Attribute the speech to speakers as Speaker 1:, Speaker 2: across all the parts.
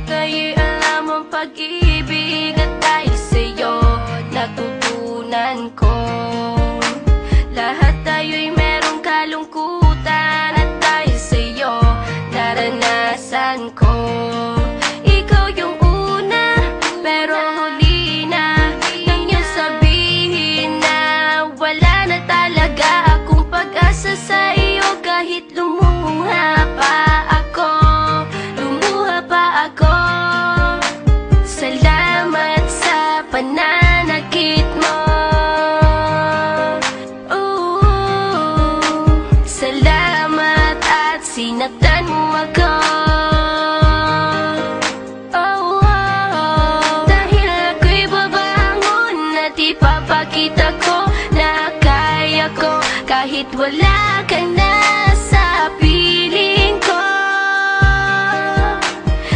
Speaker 1: ika'y alam ang pag-ibig, at dahil sa'yo natutunan ko. Lahat tayo'y merong kalungkutan, at dahil sa'yo naranasan ko. Ikaw yung una, pero huli na, nang iyong sabihin na wala na talaga akong pag-asa sa iyo. Kahit lumuha pa ako, salamat sa pananakit mo. Salamat at sinaktan mo ako. Dahil ako'y babangon at ipapakita ko na kaya ko kahit wala ka na sa piling ko.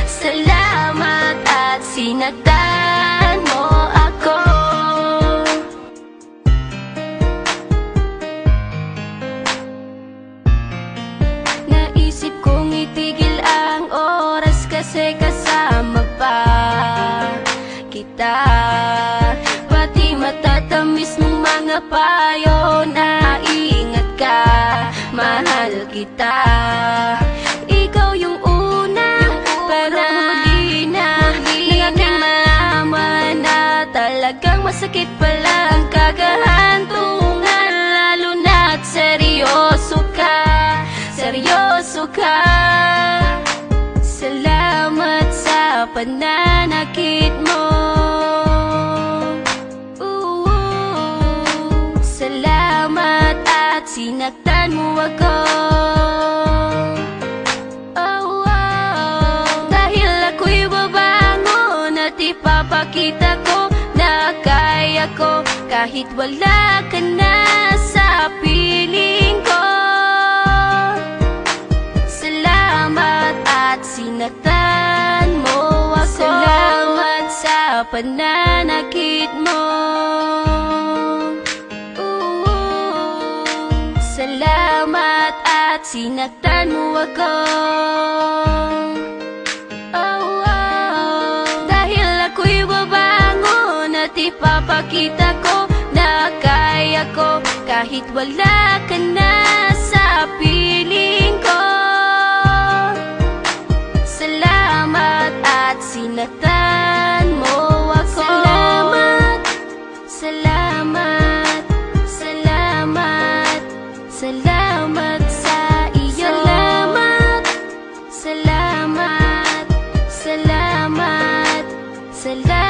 Speaker 1: Salamat at sinaktan mo ako. Naisip kong itigil ang oras kasi kasama pa kita. Pati matatamis mong mga payo na ingat ka, mahal kita. Ikaw yung una, pero huli na, nang aking malaman na talagang masakit pala ang kagahantungan. Lalo na't seryoso ka, seryoso ka. Salamat sa pananakit mo. Salamat at sinaktan mo ako. Dahil ako'y babangon at ipapakita ko na kaya ko kahit wala ka na sa piling ko. Salamat at sinaktan mo ako. Salamat sa pananakit mo. Salamat at sinaktan mo ako. Dahil ako'y babangon at ipapakita ko na kaya ko kahit wala ka na sa piling ko. Salamat at sinaktan mo ako. Salamat, salamat, salamat, salamat sa iyo. Salamat, salamat, salamat, salamat.